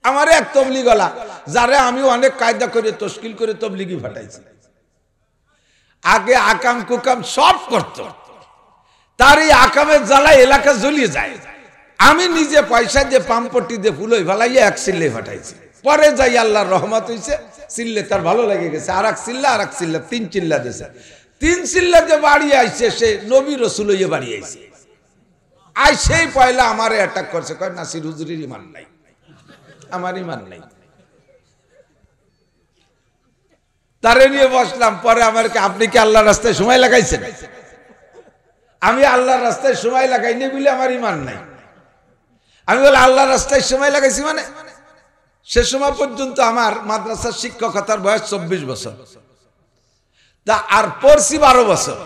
আমার এক তবলিগওয়ালা যারে আমি অনেক কায়দা করে তশকিল করে তবলিগি ফাটাইছি, আগে আকাম কুকাম সব করত, তার এই আকামের জ্বালায় এলাকা জ্বলিয়ে যায়। আমি নিজে পয়সা দিয়ে পাম্পটি দিয়ে ফুলই ফেলাইয়ে এক সিল্লে ফাটাইছি। পরে যাই আল্লাহর রহমত হয়েছে, সিল্লে তার ভালো লেগে গেছে, আর এক সিল্লা 3 চিল্লা দিয়েছে। 3 চিল্লা যে বাড়ি আইছে সে নবী রসুল হইয়ে বাড়ি আইছে। আই সেই পয়লা আমারে অ্যাটাক করছে, কয় নাসির হুজুরের ইমান নাই, আমার ইমান নাই। তারে নিয়ে বসলাম। পরে আমাকে, আপনি কি আল্লাহর রাস্তায় সময় লাগাইছেন? আমি আল্লাহর রাস্তায় সময় লাগাইনি বলে আমার ইমান নাই। আমি বলে আল্লাহর রাস্তায় সময় লাগাইছি মানে? সে সময় পর্যন্ত আমার মাদ্রাসার শিক্ষকতার বয়স 24 বছর, তা আর পড়ছি 12 বছর।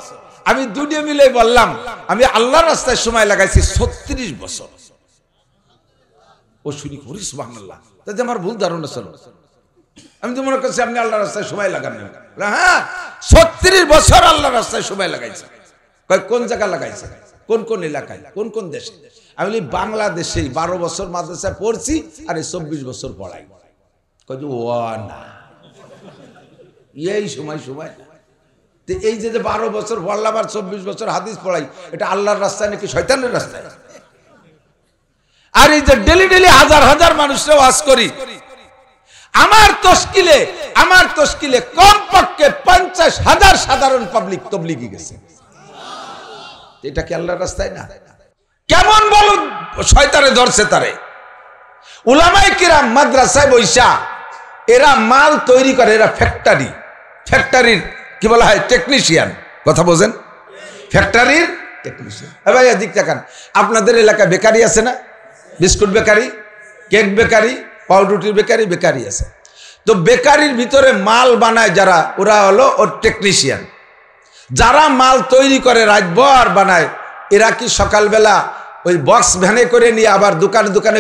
আমি দুনিয়া মিলে বললাম আমি আল্লাহর রাস্তায় সময় লাগাইছি 36 বছর। ও শুনি করি সুবহানাল্লাহ, তাতে আমার ভুল ধারণা ছিল। আমি তো মনে করছি আপনি আল্লাহর রাস্তায় সময় লাগান না। হ্যাঁ, 36 বছর আল্লাহর রাস্তায় সময় লাগাইছে। কোন জায়গা লাগাইছে, কোন কোন এলাকায়, কোন কোন দেশে? আমি বলি বাংলাদেশে 12 বছর মাদ্রাসায় পড়ছি আর 24 বছর পড়াই। কয় ও না, এই সময় এই যে 12 বছর পড়লাম আর 24 বছর হাদিস পড়াই, এটা আল্লাহর রাস্তায় নাকি শয়তানের রাস্তায়? আর এই যে ডেলি ডেলি হাজার হাজার মানুষরা ওয়াজ করি, আমার তশকিলে কমপক্ষে 50,000 সাধারণ পাবলিক তবলিগি গেছে। এটা কি আল্লাহর রাস্তায় না? কেমন বলুন, শয়তানে ধরছে তারে। উলামায়ে কিরাম মাদ্রাসায় বৈশা এরা মাল তৈরি করে, এরা ফ্যাক্টরির কি বলা হয়, টেকনিশিয়ান। কথা বোঝেন? ফ্যাক্টরির টেকনিশিয়ান। ভাই এদিক তাকান, আপনাদের এলাকায় বেকারি আছে না? বিস্কুট বেকারি, কেক বেকারি, পাউরুটির বেকারি আছে। তো বেকারির ভিতরে মাল বানায় যারা, ওরা হলো ওর টেকনিশিয়ান। যারা মাল তৈরি করে রাতভর বানায়, এরা কি সকালবেলা ওই বক্স ভ্যানে করে নিয়ে আবার দোকানে দোকানে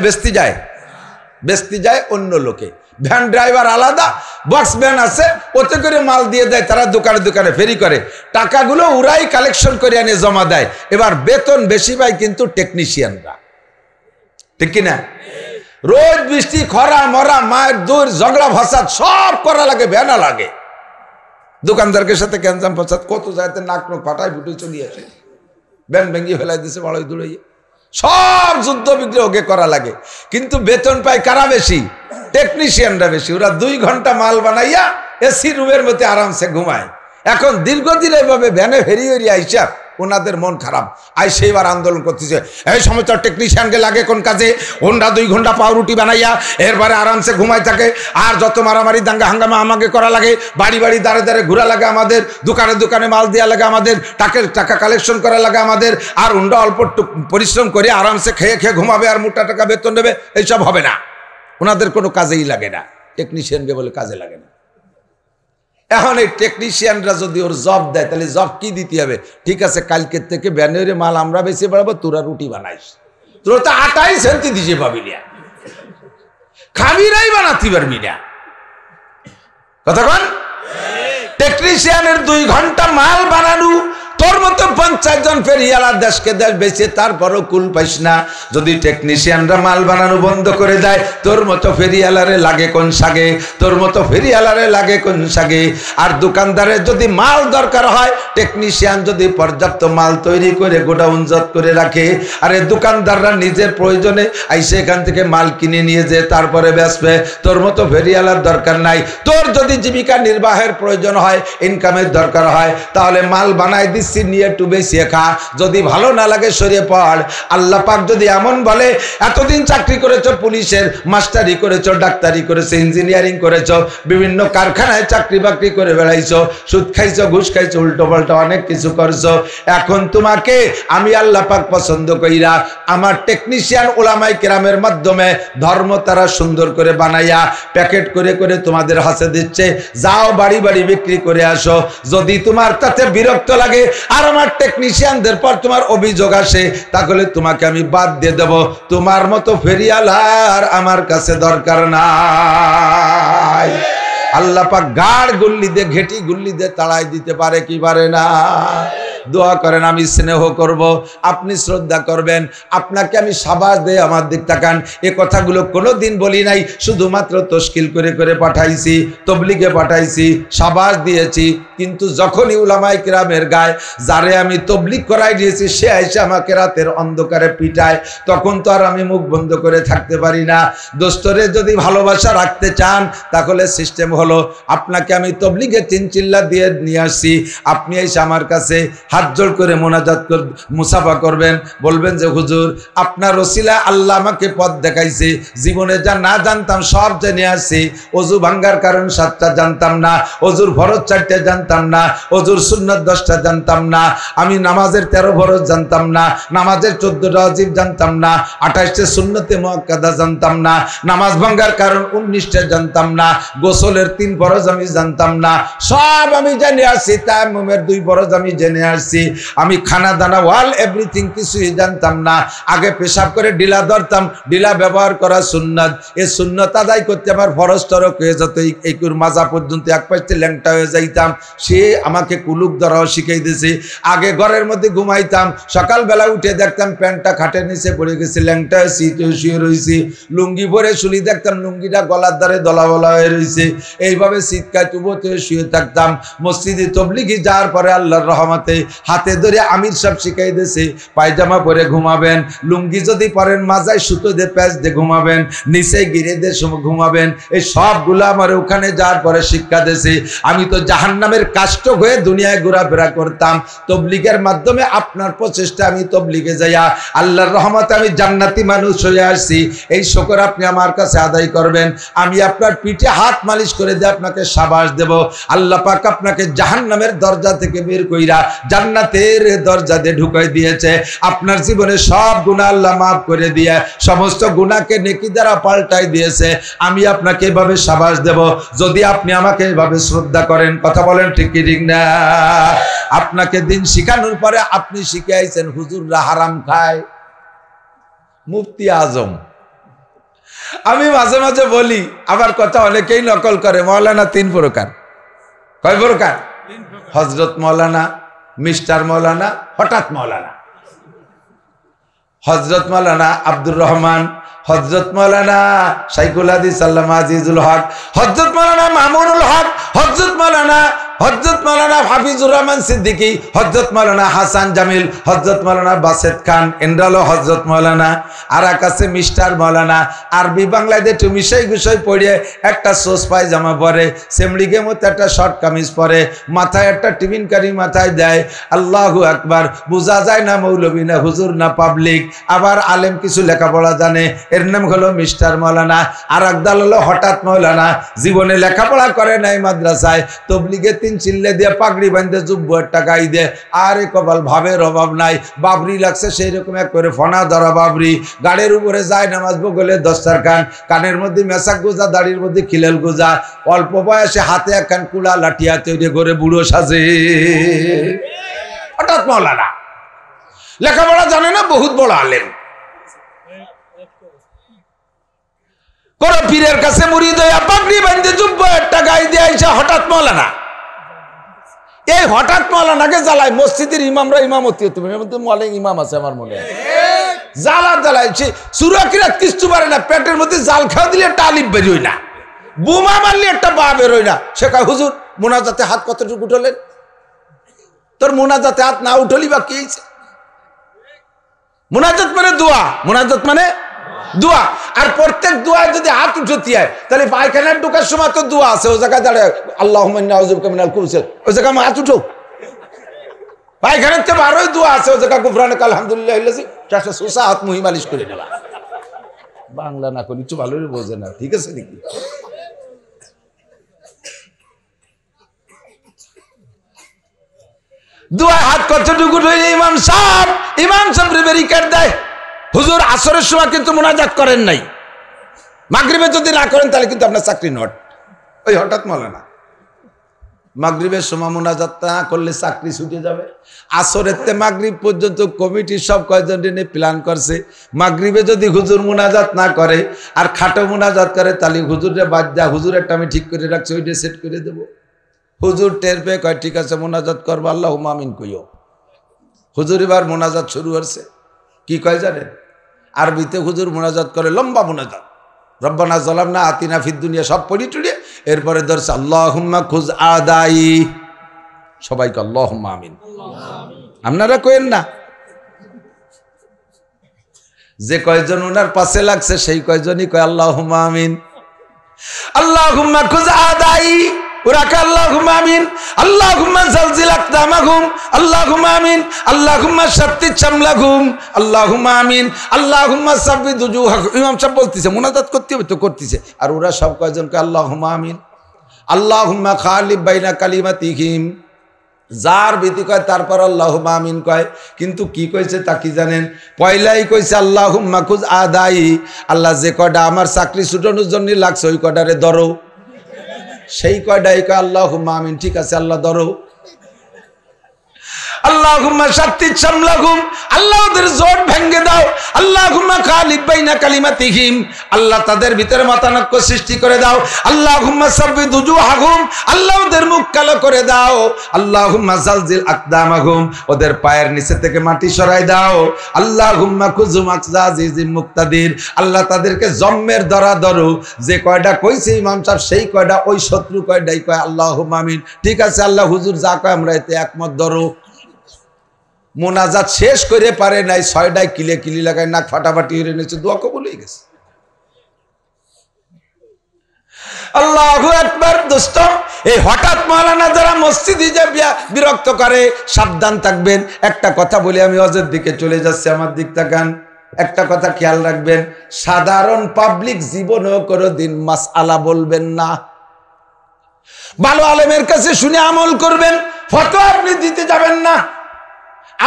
বেচতে যায় অন্য লোকে। ভ্যান ড্রাইভার আলাদা, বক্স ভ্যান আছে, ওতে করে মাল দিয়ে দেয়, তারা দোকানে দোকানে ফেরি করে। টাকাগুলো ওরাই কালেকশন করে এনে জমা দেয়। এবার বেতন বেশি পায় কিন্তু টেকনিশিয়ানরা, ঠিক কিনা? রোদ বৃষ্টি খরা মরা মায়ের দূর ঝগড়া ফাসাদ সব করা লাগে, ভ্যানা লাগে। দোকানদারের সাথে গ্যাঞ্জাম ফাসাদ, কত জায়গাতে নাক নোক ফাটাই ফুটে চলিয়ে আসে, ব্যান ভেঙিয়ে ফেলাই দিছে, বড়ই দূরাইয়ে সব যুদ্ধ বিগ্রহকে করা লাগে। কিন্তু বেতন পায় কারা বেশি? টেকনিশিয়ানরা বেশি। ওরা 2 ঘন্টা মাল বানাইয়া এসি রুমের মধ্যে আরামসে ঘুমায়। এখন দীর্ঘদিন এইভাবে ভ্যানে ফেরিয়ে আইসা ওনাদের মন খারাপ, আই সেইবার আন্দোলন করতেছে, এই সমস্ত টেকনিশিয়ানকে লাগে কোন কাজে? ওনরা 2 ঘন্টা পাউরুটি বানাইয়া এরপরে আরামসে ঘুমাই থাকে, আর যত মারামারি দাঙ্গা হাঙ্গামা আমাকে করা লাগে, বাড়ি বাড়ি দাঁড়ে দাঁড়ে ঘোরা লাগে আমাদের, দোকানে দোকানে মাল দেওয়া লাগে আমাদের, টাকা কালেকশন করা লাগে আমাদের, আর ওনরা অল্প পরিশ্রম করে আরামসে খেয়ে ঘুমাবে আর মোটা টাকা বেতন নেবে। এইসব হবে না, ওনাদের কোনো কাজেই লাগে না, টেকনিশিয়ানকে বলে কাজে লাগে না। এখন এই টেকনিশিয়ানরা যদি ওর জব দেয়, তাহলে জব কি দিতে হবে? ঠিক আছে, কালকের থেকে ব্যানের মাল আমরা বেশি বাড়াবো, তোরা রুটি বানাইস, তোরা তো 28 সেন্টি দিছে পাবি না, খাবিরাই বানাতে পারবি না। কথা কন? টেকনিশিয়ানের 2 ঘন্টা মাল বানানো, তোর মতো 50 জন ফেরিয়ালা দেশকে দেশ বেঁচে তারপরও কুল পাইস না। যদি টেকনিশিয়ানরা মাল বানানো বন্ধ করে দেয়, তোর মতো ফেরিয়ালারে লাগে কোন সাগে? আর দোকানদারের যদি মাল দরকার হয়, টেকনিশিয়ান যদি পর্যাপ্ত মাল তৈরি করে গোডাউন জট করে রাখে, আর এই দোকানদাররা নিজের প্রয়োজনে আইসে এখান থেকে মাল কিনে নিয়ে যে তারপরে বেচবে, তোর মতো ফেরিয়ালার দরকার নাই। তোর যদি জীবিকা নির্বাহের প্রয়োজন হয়, ইনকামের দরকার হয়, তাহলে মাল বানাই দিস, নিয়ে একটু বেশি খা, যদি ভালো না লাগে সরিয়ে পড়। আল্লাহ পাক যদি এমন বলে, এতদিন চাকরি করেছো, পুলিশের মাস্টারি করেছো, ডাক্তারি করেছো, ইঞ্জিনিয়ারিং করেছো, বিভিন্ন কারখানায় চাকরি বাকরি করে বেড়াইছো, সুদ খাইছো, ঘুষ খাইছো, উল্টো পাল্টা অনেক কিছু করছো, এখন তোমাকে আমি আল্লাহ পাক পছন্দ কইরা আমার টেকনিশিয়ান উলামায়ে কেরামের মাধ্যমে ধর্ম তারা সুন্দর করে বানাইয়া প্যাকেট করে করে তোমাদের হাতে দিচ্ছে, যাও বাড়ি বাড়ি বিক্রি করে আসো। যদি তোমার তাতে বিরক্ত লাগে আর আমার টেকনিশিয়ানদের পর তোমার অভিযোগ আসে, তাহলে তোমাকে আমি বাদ দিয়ে দেব। তোমার মতো ফেরিয়ালার আমার কাছে দরকার নাই। আল্লাহ পাক গাড় গুল্লি দিয়ে, ঘেটি গুল্লি দিয়ে তাড়াই দিতে পারে কি পারে না? দোয়া করেন, আমি স্নেহ করব, আপনি শ্রদ্ধা করবেন, আপনাকে আমি সাবাস দেই, আমার দিক তাকান। এ কথাগুলো কোনোদিন বলি নাই, শুধুমাত্র তশকিল করে করে পাঠাইছি, তবলিগে পাঠাইছি, সাবাস দিয়েছি। কিন্তু যখনই উলামায়ে কিরামের গায়ে যারে আমি তবলিগ করাই দিয়েছি সে এসে আমাকে রাতের অন্ধকারে পিটায়, তখন তো আর আমি মুখ বন্ধ করে থাকতে পারি না। দোস্তরে যদি ভালোবাসা রাখতে চান তাহলে সিস্টেম হলো, আপনাকে আমি তবলিগে 3 চিল্লা দিয়ে নিয়ে আসছি, আপনি এসে আমার কাছে হাত জোড় করে মোনাজাত মুসাফা করবেন, বলবেন যে হুজুর আপনার ওসিলা আল্লাহ আমাকে পথ দেখাইছে, জীবনে যা না জানতাম সব জেনে আসছি। ওযু ভাঙ্গার কারণ 7টা জানতাম না, ওযুর ফরজ 4টা জানতাম না, ওযুর সুন্নাত 10টা জানতাম না, আমি নামাজের 13 ফরজ জানতাম না, নামাজের 14টা ওয়াজিব জানতাম না, 28টা সুন্নতে মুআক্কাদা জানতাম না, নামাজ ভাঙ্গার কারণ 19টা জানতাম না, গোসলের 3 ফরজ আমি জানতাম না, সব আমি জেনে আসছি। তায়াম্মুমের 2 ফরজ আমি জেনে আসছি, আমি খানা দানা ওয়াল এভরিথিং কিছুই জানতাম না। আগে পেশাব করে ডিলা ধরতাম, ডিলা ব্যবহার করা সুন্নাত, এই সুন্নাত আদায় করতে আমার ফরজ তরক হয়ে যেত, এই মাজা পর্যন্ত এক পাশে ল্যাংটা হয়ে যাইতাম, সে আমাকে কুলুক ধরাও শিখাই দিয়েছে। আগে ঘরের মধ্যে ঘুমাইতাম, সকালবেলা উঠে দেখতাম প্যান্টটা খাটের নিচে পড়ে গেছে, ল্যাংটা সিটে শুয়ে রয়েছে, লুঙ্গি পরে শুলি দেখতাম লুঙ্গিটা গলার দ্বারে দলা বলা হয়ে রয়েছে, এইভাবে শীতকায় তুবোতে শুয়ে থাকতাম। মসজিদে তবলিগি যাওয়ার পরে আল্লাহর রহমতে হাতে ধরে আমির সব শিখাই দিয়েছে, পায়জামা পরে ঘুমাবেন, লুঙ্গি যদি পরেন মাজায় সুতো দিয়ে প্যাচ দিয়ে ঘুমাবেন, নিচে গিরে দিয়ে ঘুমাবেন, এই সবগুলো আমার ওখানে যাওয়ার পরে শিক্ষা দিয়েছে। আমি তো জাহান্নামের কাষ্ট হয়ে দুনিয়ায় ঘোরাফেরা করতাম, তবলিগের মাধ্যমে আপনার প্রচেষ্টা আমি তবলিগে যাইয়া আল্লাহর রহমতে আমি জান্নাতি মানুষ হয়ে আসছি। এই শুকর আপনি আমার কাছে আদায় করবেন, আমি আপনার পিঠে হাত মালিশ করে দিয়ে আপনাকে সাবাস দেব। আল্লাহ পাক আপনাকে জাহান্নামের দরজা থেকে বের কইরা জান্নাতের দরজা দিয়ে ঢুকাই দিয়েছে। আপনার জীবনে সব গুনাহ আল্লাহ মাফ করে দিয়ে সমস্ত গুনাহকে নেকি দ্বারা পাল্টাই দিয়েছে। আমি আপনাকে এভাবে সাবাস দেব যদি আপনি আমাকে এভাবে শ্রদ্ধা করেন। কথা বলেন ঠিক কি ঠিক না? আপনাকে দিন শিখানোর পরে আপনি শিখে আইছেন হুজুররা হারাম খায়, মুফতি আজম। আমি মাঝে মাঝে বলি, আমার কথা অনেকেই নকল করে, মৌলানা 3 প্রকার। কয় প্রকার? হযরত মৌলানা, মিস্টার মৌলানা, হঠাৎ মৌলানা। হযরত মৌলানা আব্দুর রহমান, হযরত মৌলানা শাইখুল হাদিস আল্লামা আজিজুল হক, হযরত মৌলানা মামুনুল হক, হযরত মৌলানা হাফিজুর রহমান সিদ্দিকী, হযরত মৌলানা হাসান জামিল, হযরত মৌলানা বাসেদ খান, এন্ডালো হযরত মৌলানা, আর কাছে মিস্টার মৌলানা। আরবি বাংলায় একটু বিষয় পড়ে একটা সোস পায়জামা পরে, সেমলিগের মতো একটা শর্ট কামিজ পরে, মাথায় একটা টিফিন কারি মাথায় দেয়। আল্লাহু আকবার, বোঝা যায় না মৌলবী না হুজুর না পাবলিক। আবার আলেম কিছু লেখাপড়া জানে, এর নাম হলো মিস্টার মৌলানা। আর একদল হলো হঠাৎ মৌলানা, জীবনে লেখাপড়া করে নাই মাদ্রাসায়, তবলিগে 3 চিল্লে দিয়ে পাগড়ি বাঁধতে জুব্বু একটা গাই দে, আরে কপাল ভাবের অভাব নাই, বাবরি লাগছে সেই রকম এক করে ফনা ধরা বাবরি, গাড়ির উপরে যায় নামাজ বগলে দস্তারখান, কানের মধ্যে মেসাক গোজা, দাড়ির মধ্যে খিলেল গোজা, অল্প বয়সে হাতে একখান কুলা লাঠিয়া তৈরি করে বুড়ো সাজে। হঠাৎ মৌলানা, লেখাপড়া জানে না, বহুত বড় আলেম। কোন পীরের কাছে মুরিদ হইয়া পাগড়ি বাঁধতে জুব্বু একটা গাই দিয়ে আইসা হঠাৎ মৌলানা। এই হঠাৎ মৌলানাকে জ্বালায় মসজিদের ইমামরা ইমামতি হতে পারে, ইমাম আছে আমার মনে হয়, জ্বালায় সূরা কিরাত কিছু পারে না, পেটের মধ্যে জাল খাওয়া দিলে একটা আলিফ বেরোয় না, বোমা মারলে একটা বা বেরোয় না। সে কয় হুজুর মোনাজাতে হাত কতটুকু উঠলেন? তোর মোনাজাতে হাত না উঠলি বা কি হয়েছে? মোনাজাত মানে দোয়া, মোনাজাত মানে দোয়া। আর প্রত্যেক দোয়ায় যদি হাত উঠতে হয় তাহলে পায়খানার ঢোকার সময় তো দোয়া আছে, ও জায়গায় দাঁড়ায় আল্লাহুম্মা ইন্নী আউযুবিকা মিনাল খুবুসি, ওই জায়গায় হাত উঠো। পায়খানার তো বারোই দোয়া আছে, ও জায়গায় গুফরানাকা আলহামদুলিল্লাহিল্লাযী চারটা সুসা হাত মুহি মালিশ করে নেওয়া। বাংলা না করলে একটু ভালোই বোঝে না, ঠিক আছে নাকি? দোয়া হাত কতটুকু উঠে ইমাম সাহেব ব্যারিকেড দেয়, হুজুর আসরের সময় কিন্তু মোনাজাত করেন নাই, মাগরিবে যদি না করেন তাহলে কিন্তু আপনার চাকরি নট। ওই হঠাৎ মৌলানা মাগরিবের সময় মোনাজাত না করলে চাকরি ছুটে যাবে। আসরের তে মাগরিব পর্যন্ত কমিটি সব কয়জন নিয়ে প্ল্যান করছে, মাগরিবে যদি হুজুর মোনাজাত না করে আর খাটো মোনাজাত করে তাহলে হুজুরে বাদ যা, হুজুর একটা আমি ঠিক করে রাখছি, ওইটা সেট করে দেবো। হুজুর টের পেয়ে কয় ঠিক আছে মোনাজাত করবো, আল্লাহুম্মা আমিন কইও। হুজুর এবার মোনাজাত শুরু হচ্ছে। কি কয় জানেন? আরবিতে হুজুর মোনাজাত করে, লম্বা মোনাজাত, রব্বানা যালামনা আতিনা ফিদ দুনিয়া সব পড়ি টুড়িয়ে এরপরে ধরছে আল্লাহুম্মা খুজ আদাই। সবাইকে আল্লাহুম্মা আমিন। আপনারা কইেন না? যে কয়জন ওনার পাশে লাগছে সেই কয়জনই কয় আল্লাহুম্মা আমিন। আল্লাহুম্মা খুজ আদাই, ওরা কয় আল্লাহুম্মা আমিন। আল্লাহুম্মা জালজিল আকদামাহুম, আল্লাহুম্মা আমিন। আল্লাহুম্মা শাত্তিত শামলাহুম, আল্লাহুম্মা আমিন। আল্লাহুম্মা সাব্বিত উজুহাহুম। ইমাম সাহেব বলতেছে মোনাজাত করতে হবে তো, করতেছে। আর ওরা সব কয়জন কয় আল্লাহুম্মা আমিন। আল্লাহুম্মা খালিফ বাইনা কালিমাতিহিম, যার ভীতি কয় তারপর আল্লাহুম্মা আমিন কয়। কিন্তু কি কইছে তা কি জানেন? পয়লাই কইছে আল্লাহুম্মা খুজ আদাই, আল্লাহ যে কয়টা আমার চাকরি ছুটানোর জন্য লাগছে ওই কয়টারে ধরো। সেই কয়টাই কয় আল্লাহুম্মা আমিন। ঠিক আছে আল্লাহ ধরো। আল্লাহুম্মা শাত্তিত শামলাহুম, আল্লাহ ওদের জোট ভেঙে দাও। আল্লাহুম্মা খালিফ বাইনা কালিমাতিহিম, আল্লাহ তাদের ভিতরে মতানৈক্য সৃষ্টি করে দাও। আল্লাহুম্মা সাব্বিত উজুহাহুম, আল্লাহ ওদের মুখ কালো করে দাও। আল্লাহুম্মা জালজিল আকদামাহুম, ওদের পায়ের নিচে থেকে মাটি সরাই দাও। আল্লাহুম্মা খুজু মাকজা আজিজিম মুক্তাদির, আল্লাহ তাদেরকে জম্মের ধরা ধরো। যে কয়টা কইছে ইমাম সাহেব সেই কয়টা ওই শত্রু কয়টাই কয় আল্লাহুম্মা আমিন। ঠিক আছে আল্লাহ হুজুর যা কয় আমরা এতে একমত ধরো। মোনাজাত শেষ করে পারে নাই, ছয়টায় কিলে কিলি লাগায় নাক ফাটাফাটি হয়ে নিয়েছে, দোয়া কবুল হয়ে গেছে। আল্লাহু আকবার। দোস্ত, এই হঠাৎ মাওলানা যারা মসজিদে যে বিরক্ত করে, সাবধান থাকবেন। একটা কথা বলি, আমি হজের দিকে চলে যাচ্ছি, আমার দিক তাকান। একটা কথা খেয়াল রাখবেন, সাধারণ পাবলিক জীবনেও কোনোদিন মাসআলা বলবেন না। ভালো আলেমের কাছে শুনে আমল করবেন, ফতোয়া আপনি দিতে যাবেন না।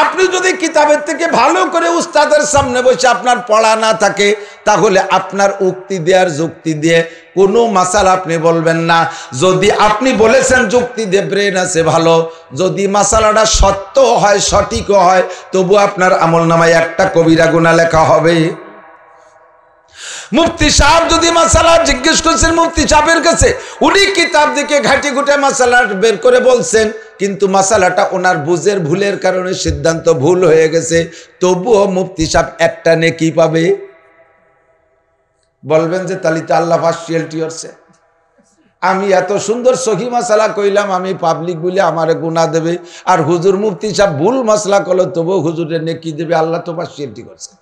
আপনি যদি কিতাবের থেকে ভালো করে উস্তাদের সামনে বসে আপনার পড়া না থাকে, তাহলে আপনার উক্তি দেওয়ার যুক্তি দিয়ে কোনো মাসালা আপনি বলবেন না। যদি আপনি বলেছেন যুক্তি দিয়ে ব্রেন আছে ভালো, যদি মাসালাটা সত্য হয়, সঠিকও হয়, তবু আপনার আমলনামায় একটা কবিরা গুনাহ লেখা হবে। মুফতি সাহেব যদি মাসালা জিজ্ঞেস করছেন মুফতি সাহেবের কাছে, উনি কিতাব দিকে ঘাটি ঘুটে মাসালা বের করে বলছেন, কিন্তু মাসালাটা ওনার বুঝের ভুলের কারণে সিদ্ধান্ত ভুল হয়ে গেছে, তবুও মুফতি সাহেব একটা নেকি পাবে। বলবেন যে তালিতে আল্লাহ পার্সিয়ালিটি হচ্ছে, আমি এত সুন্দর সহি মাসালা কইলাম, আমি পাবলিক বলে আমারে গুনাহ দেবে, আর হুজুর মুফতি সাহেব ভুল মাসলা করলো তবুও হুজুরের নেকি দেবে। আল্লাহ তো পার্সিয়ালিটি করছে।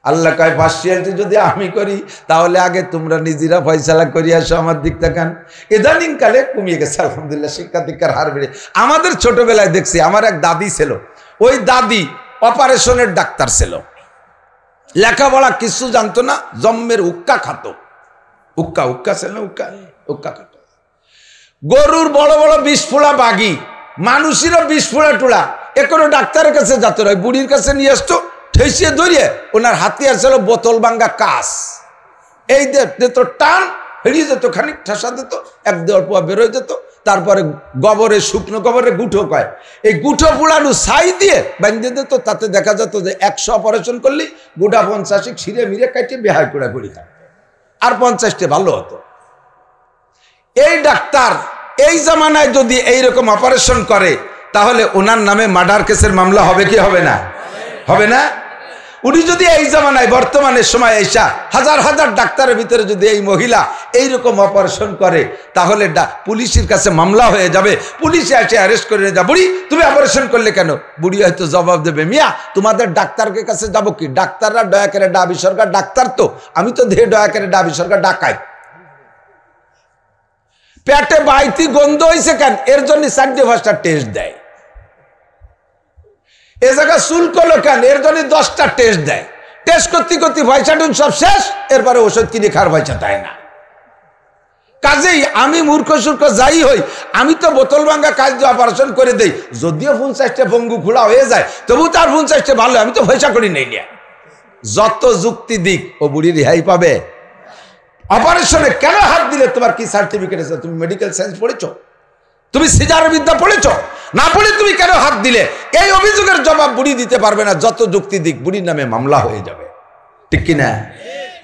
আল্লাহ কয় পার্সিয়ালিটি যদি আমি করি তাহলে আগে তোমরা নিজেরা ফয়সালা করি আসো, আমার দিক তাকান। ইদানিং কালে কমিয়ে গেছে আলহামদুলিল্লাহ, শিক্ষা দীক্ষার হার বেড়ে। আমাদের ছোটবেলায় দেখছি, আমার এক দাদি ছিল, ওই দাদি অপারেশনের ডাক্তার ছিল, লেখাপড়া কিছু জানতো না, জম্মের উক্কা খাতো। উক্কা ছিল, উক্কা খাতো। গরুর বড় বড় বিস্ফোড়া বাগি, মানুষেরও বিস্ফোড়া টুড়া, এ কোনো ডাক্তারের কাছে যেত না, বুড়ির কাছে নিয়ে আসতো, ঠেসিয়ে ধরিয়ে ওনার হাতিয়ার ছিল বোতল ভাঙ্গা কাজ। এই দিত টান, হেরিয়ে যেত, খানিক ঠাসা দিত, এক দেওয়ার পোয়া বেরোয় যেত। তারপরে গোবরে, শুকনো গোবরে গুঁঠো কয়, এই গুঁঠো পুড়ানো ছাই দিয়ে বাঁধিয়ে দিত। তাতে দেখা যেত যে 100 অপারেশন করলে গোটা 50 ছিঁড়ে মিরে কাটিয়ে বেহায় কুড়া করি থাকতো, আর 50টা ভালো হতো। এই ডাক্তার এই জামানায় যদি এইরকম অপারেশন করে, তাহলে ওনার নামে মার্ডার কেসের মামলা হবে কি হবে না? হবে না? উনি যদি এই জামানায় বর্তমানের সময় এসা হাজার হাজার ডাক্তারের ভিতরে যদি এই মহিলা এইরকম অপারেশন করে, তাহলে পুলিশের কাছে মামলা হয়ে যাবে। পুলিশে এসে অ্যারেস্ট করে নিয়ে যা, বুড়ি তুমি অপারেশন করলে কেন? বুড়ি হয়তো জবাব দেবে, মিয়া তোমাদের ডাক্তারের কাছে যাবো কি? ডাক্তাররা দয়া করে ডাবি সরকার ডাক্তার, তো আমি তো দেহে দয়া করে ডাবি সরকার ডাকাই। পেটে বাইতি গন্ধ হয়েছে কেন? এর জন্য 4-5টা টেস্ট দেয়। এ জায়গা চুল করলো কেন? এর জন্য 10টা টেস্ট দেয়। টেস্ট করতে করতে পয়সা টুন সব শেষ, এরপরে ওষুধ কিনে খাওয়ার পয়সা দেয় না। কাজেই আমি মূর্খ সূর্খ যাই হই, আমি তো বোতল ভাঙ্গা কাজ দিয়ে অপারেশন করে দেই। যদিও 50টা পঙ্গু খোলা হয়ে যায়, তবু তার 50টা ভালো, আমি তো পয়সা করি নেই। যত যুক্তি দিক, ও বুড়ি রেহাই পাবে। অপারেশনে কেন হাত দিলে? তোমার কি সার্টিফিকেট আছে? তুমি মেডিকেল সায়েন্স পড়েছো? তুমি সিজার বিদ্যা পড়েছ? না পড়ে তুমি কেন হাত দিলে? এই অভিযোগের জবাব বুড়ি দিতে পারবে না। যত যুক্তি দিক, বুড়ির নামে মামলা হয়ে যাবে, ঠিক কিনা?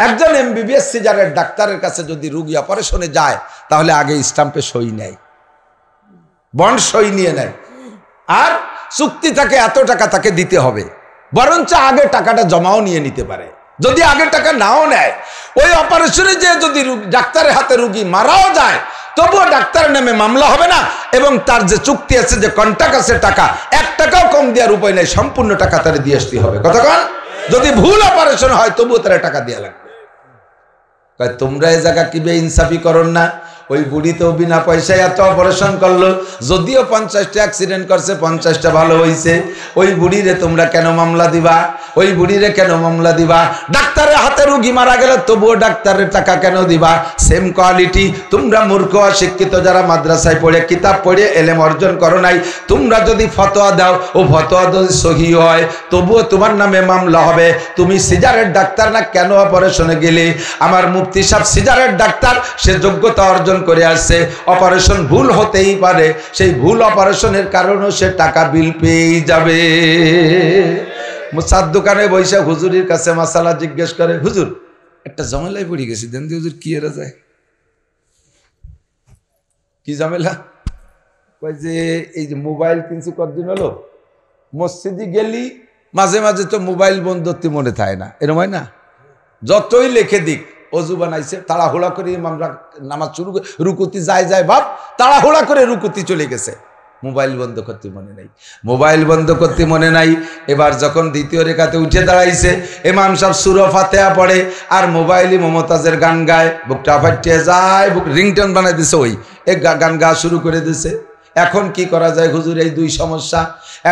একজন MBBS সিজারের ডাক্তারের কাছে যদি রোগী অপারেশনে যায়, তাহলে আগে স্টাম্পে সই নেয়, বন্ড সই নিয়ে নেয়, আর চুক্তি থাকে এত টাকা তাকে দিতে হবে, বরঞ্চ আগে টাকাটা জমাও নিয়ে নিতে পারে। যদি আগে টাকা নাও নেয়, ওই অপারেশনে যে যদি ডাক্তারের হাতে রুগী মারাও যায়, তবুও ডাক্তারের নামে মামলা হবে না, এবং তার যে চুক্তি আছে, যে কন্ট্রাক্ট আছে, টাকা 1 টাকাও কম দেওয়ার উপায় নেই, সম্পূর্ণ টাকা তারা দিয়ে আসতে হবে। কতক্ষণ যদি ভুল অপারেশন হয় তবুও তারা টাকা দেওয়া লাগবে। তোমরা এই জায়গা কি বেইনসাফি করো না? ওই বুড়ি তো বিনা পয়সায় এত অপারেশন করলো, যদিও 50টা অ্যাক্সিডেন্ট করছে, 50টা ভালো হয়েছে। ওই বুড়িরে তোমরা কেন মামলা দিবা? ওই বুড়িরে কেন মামলা দিবা? ডাক্তারের হাতে রুগী মারা গেল তবুও ডাক্তারের টাকা কেন দিবা? Same quality. তোমরা মূর্খ অশিক্ষিত যারা মাদ্রাসায় পড়ে কিতাব পড়ে এলেম অর্জন করো নাই, তোমরা যদি ফতোয়া দাও, ও ফতোয়া যদি সহি হয় তবুও তোমার নামে মামলা হবে। তুমি সিজারের ডাক্তার না, কেন অপারেশনে গেলে? আমার মুফতি সাহেব সিজারের ডাক্তার, সে যোগ্যতা অর্জন করে আসছে। অপারেশন ভুল হতেই পারে, সেই ভুল অপারেশনের কারণেও সে টাকা বিল পেয়ে যাবে। মুসাদ দোকানে বৈশা হুজুরের কাছে মাসালা জিজ্ঞেস করে, হুজুর একটা ঝামেলায় পড়ে গেছি, দেন দি হুজুর, কি এরা যায়? কি ঝামেলা? কই যে এই যে মোবাইল কিনছি কতদিন হলো, মসজিদে গেলি মাঝে মাঝে তো মোবাইল বন্ধ মনে থাকে না, এরকম হয় না? যতই লেখে দিক, অজু বানাইছে, তাড়াহুড়া করে আমরা নামাজ শুরু করে রুকুতি যায় ভাব, তাড়াহুড়া করে রুকুতি চলে গেছে, মোবাইল বন্ধ করতে মনে নাই, মোবাইল বন্ধ করতে মনে নাই। এবার যখন দ্বিতীয় রেখাতে উঠে দাঁড়াইছে, ইমাম সাহেব সূরা ফাতিহা পড়ে আর মোবাইলে মমতাজের গান গায়, বুকটা ফাটিয়ে যায়, বুক রিংটোন বানাই দিছে, ওই এক গান গা শুরু করে দিছে। এখন কি করা যায় হুজুর? এই দুই সমস্যা,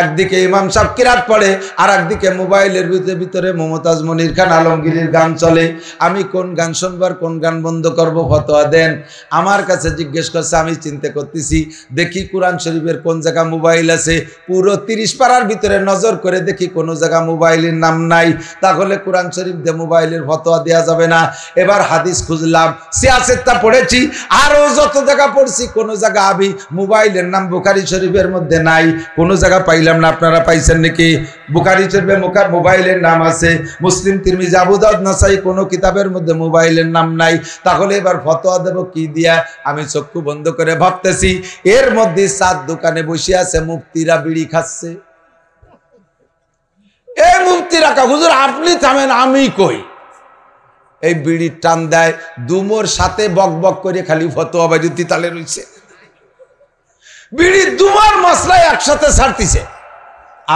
একদিকে ইমাম সাহেব কিরাত পড়ে আর একদিকে মোবাইলের ভিতরে মমতাজ মনির খান আলমগীরের গান চলে। আমি কোন গান শুনবার, কোন গান বন্ধ করব? ফতোয়া দেন। আমার কাছে জিজ্ঞেস করছে, আমি চিন্তা করতেছি, দেখি কোরআন শরীফের কোন জায়গা মোবাইল আছে, পুরো 30 পারার ভিতরে নজর করে দেখি কোনো জায়গা মোবাইলের নাম নাই, তাহলে কোরআন শরীফ দিয়ে মোবাইলের ফতোয়া দেওয়া যাবে না। এবার হাদিস খুঁজলাম, সিয়াসেতটা পড়েছি, আরও যত জায়গা পড়ছি, কোনো জায়গা আমি মোবাইলের নাম বুখারী শরীফের মধ্যে নাই, কোনো জায়গা পাইলাম না। আপনারা পাইছেন নাকি? বুখারী শরীফে মোবাইলের নাম আছে, মুসলিম, তিরমিজি, আবু দাউদ, নাসাই, কোনো কিতাবের মধ্যে মোবাইলের নাম নাই। তাহলে এবার ফতোয়া দেব কি দিয়া? আমি চক্ষু বন্ধ করে ভাবতেছি, এর মধ্যে 7 দোকানে বসে আছে মুফতিরা বিড়ি খাচ্ছে। এই মুফতিরা কা হুজুর আপনি থামেন, আমি কই। এই বিড়ির টান দেয়, দুমোর সাথে বক বক করে খালি ফতোয়া বাজুতি তালে রইছে। বিড়ি দুমার মশলায় একসাথে ছাড়তিছে।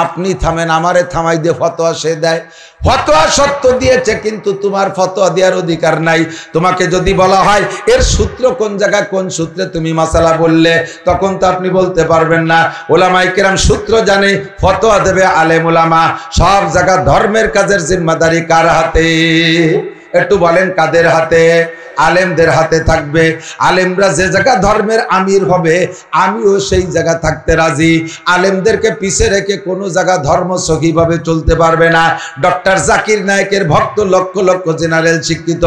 আপনি থামেন, আমারে থামাই দিয়ে ফতোয়া সে দেয়। ফতোয়া সত্য দিয়েছে, কিন্তু তোমার ফতোয়া দেওয়ার অধিকার নাই। তোমাকে যদি বলা হয় এর সূত্র কোন জায়গায়, কোন সূত্রে তুমি মাসালা বললে, তখন তো আপনি বলতে পারবেন না। ওলামায়ে কেরাম সূত্র জানে, ফতোয়া দেবে আলেম ওলামা। সব জায়গা ধর্মের কাজের জিম্মাদারি কার হাতে? একটু বলেন কাদের হাতে? আলেমদের হাতে থাকবে। আলেমরা যে জায়গা ধর্মের আমির হবে, আমিও সেই জায়গা থাকতে রাজি। আলেমদেরকে পিছে রেখে কোনো জায়গা ধর্ম সহিভাবে চলতে পারবে না। ডক্টর জাকির নায়েকের ভক্ত লক্ষ লক্ষ জেনারেল শিক্ষিত,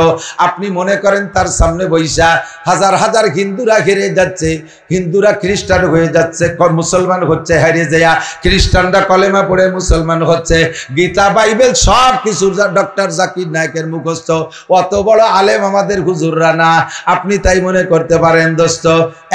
আপনি মনে করেন তার সামনে বৈশা হাজার হাজার হিন্দুরা হেরে যাচ্ছে, হিন্দুরা খ্রিস্টান হয়ে যাচ্ছে, মুসলমান হচ্ছে হারিয়ে যায়, খ্রিস্টানরা কলেমা পড়ে মুসলমান হচ্ছে, গীতা বাইবেল সব কিছু ডক্টর জাকির নায়েকের মুখস্থ। অত বড় আলেম আমাদের হুজুররা না। আপনি তাই মনে করতে পারেন দোস্ত,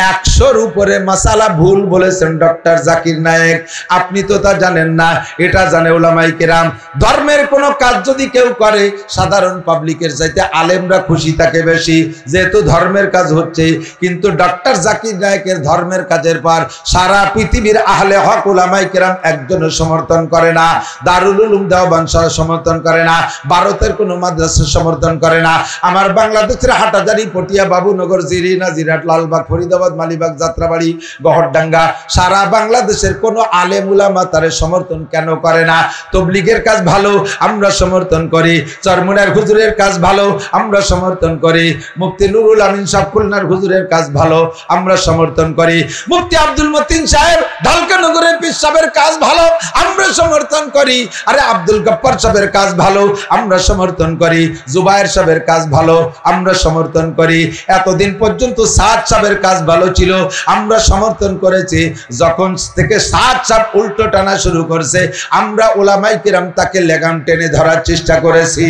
100-র উপরে মাসালা ভুল বলেছেন ডক্টর জাকির নায়েক। আপনি তো তা জানেন না, এটা জানে উলামায়ে কেরাম। ধর্মের কোনো কাজ যদি কেউ করে, সাধারণ পাবলিকের চাইতে আলেমরা খুশি থাকে বেশি, যেহেতু ধর্মের কাজ হচ্ছে। কিন্তু ডক্টর জাকির নায়েকের ধর্মের কাজের পর সারা পৃথিবীর আহলে হক উলামায়ে কেরাম একজনও সমর্থন করে না। দারুল উলুম দেওবন্দ সমর্থন করে না, ভারতের কোনো মাদ্রাসা সমর্থন করে না। আমার বাংলাদেশের হাটাজারি, পটিয়া, বাবুনগর, জিরিনা, জিরাট, লালবাগ, ফরিদাবাদ, মালিবাগ, যাত্রাবাড়ি, গহরডাঙ্গা, সারা বাংলাদেশের কোনো আলেম উলামা তারে সমর্থন কেন করে না? তবলিগের কাজ ভালো, আমরা সমর্থন করি। চরমুনার হুজুরের কাজ ভালো, আমরা সমর্থন করি। মুফতি নুরুল আমিন সাহেব খুলনার হুজুরের কাজ ভালো, আমরা সমর্থন করি। মুফতি আব্দুল মতিন সাহেব ঢালকানগরের পীর সাহেবের কাজ ভালো, আমরা সমর্থন করি। আরে আব্দুল গফফার সাহেবের কাজ ভালো, আমরা সমর্থন করি। জুবায়ের সাহেবের কাজ ভালো, আমরা সমর্থন করি। এতদিন পর্যন্ত সাদ সাহেবের কাজ ভালো ছিল, আমরা সমর্থন করেছি। যখন থেকে সাদ সাহেব উল্টো টানা শুরু করছে, আমরা উলামায়ে কেরাম তাকে লেগাম টেনে ধরার চেষ্টা করেছি।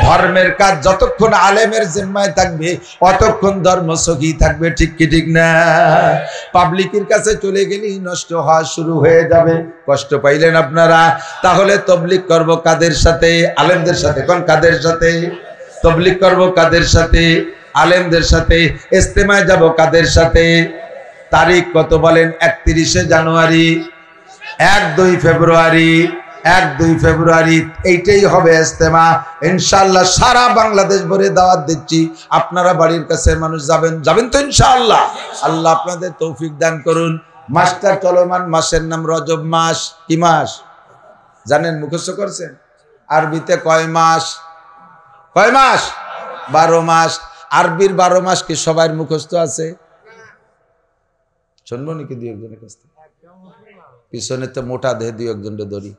ধর্মের কাজ যতক্ষণ আলেমের জিম্মায় থাকবে অতক্ষণ ধর্ম সহি থাকবে, ঠিক কি ঠিক না? পাবলিকের কাছে চলে গেলেই নষ্ট হওয়া শুরু হয়ে যাবে। কষ্ট পাইলেন আপনারা? তাহলে তবলিগ করব কাদের সাথে? আলেমদের সাথে। কোন কাদের সাথে? তবলিগ করব কাদের সাথে? আলেমদের সাথে। ইজতেমায় যাব কাদের সাথে? তারিখ কত বলেন? 31শে জানুয়ারি, 1-2 ফেব্রুয়ারি, 1-2 ফেব্রুয়ারি এইটাই হবে ইজতেমা ইনশাআল্লাহ। সারা বাংলাদেশ ভরে দাওয়াত দিচ্ছি, আপনারা বাড়ির কাছে মানুষ যাবেন, যাবেন তো ইনশাআল্লাহ? আল্লাহ আপনাদের তৌফিক দান করুন। মাসটা চলমান, মাসের নাম রজব মাস। কি মাস জানেন? মুখস্থ করছেন? আরবিতে কয় মাস? কয় মাস? 12 মাস। আরবির 12 মাস কি সবার মুখস্থ আছে? শুনবো নাকি দুই একজনের কাছ থেকে? পিছনে তো মোটা দেহ, দুই একজনকে ধরি,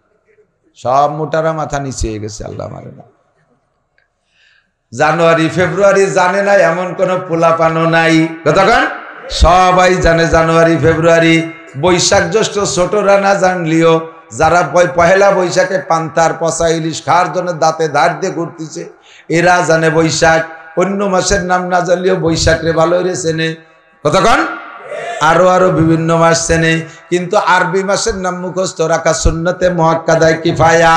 সব মোটারা মাথা নিচে গেছে। আল্লাহ মারে না। জানুয়ারি ফেব্রুয়ারি জানে না এমন কোন পোলাপানো নাই। কতক্ষণ সবাই জানে জানুয়ারি ফেব্রুয়ারি। বৈশাখ জ্যৈষ্ঠ ছোটরা না জানলিও যারা পহেলা বৈশাখে পান্তার পচা ইলিশ খাওয়ার জন্য দাঁতে ধার দিয়ে ঘুরতেছে এরা জানে বৈশাখ। অন্য মাসের নাম না জানলেও বৈশাখ রে ভালো রে চেনে। কতক্ষণ আরো বিভিন্ন মাস চেনে, কিন্তু আরবি মাসের নাম মুখস্থ রাখা সুন্নতে মুআক্কাদায়ে কিফায়া।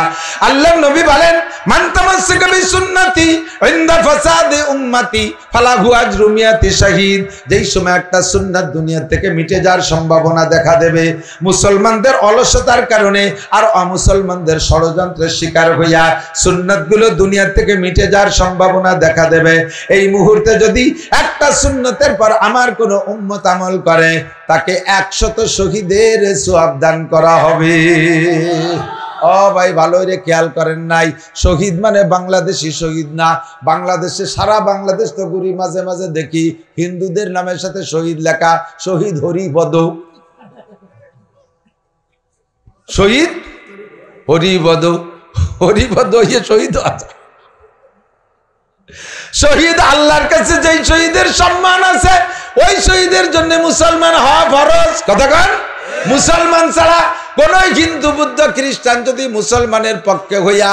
আল্লাহ নবী বলেন, মান তামাসসাকা বিসুন্নতি ইনদা ফাসাদি উম্মতি ফালাহু আজরু মিয়াতি শাহীদ। যেই সময় একটা সুন্নাত দুনিয়া থেকে মিটে যাওয়ার সম্ভাবনা দেখা দেবে, মুসলমানদের অলসতার কারণে আর অমুসলমানদের ষড়যন্ত্রের শিকার হইয়া সুন্নাতগুলো দুনিয়া থেকে মিটে যাওয়ার সম্ভাবনা দেখা দেবে। এই মুহূর্তে যদি একটা সুন্নতের পর আমার কোনো উম্মত আমল করে তাকে 100 শহীদের সওয়াব দান করা হবে। ও ভাই ভালো করে খেয়াল করেন নাই? শহীদ মানে বাংলাদেশি শহীদ না। বাংলাদেশে সারা বাংলাদেশ তো ঘুরি, মাঝে মাঝে দেখি হিন্দুদের নামের সাথে শহীদ লেখা, শহীদ হরিপদ। শহীদ হরিপদ, হরিপদ ইয়ে শহীদ আছে। শহীদ আল্লাহর কাছে যেই শহীদের সম্মান আছে ওই শহীদের জন্য মুসলমান হওয়া ফরজ। কতক্ষণ মুসলমান ছাড়া কোন হিন্দু বুদ্ধ খ্রিস্টান যদি মুসলমানের পক্ষে হইয়া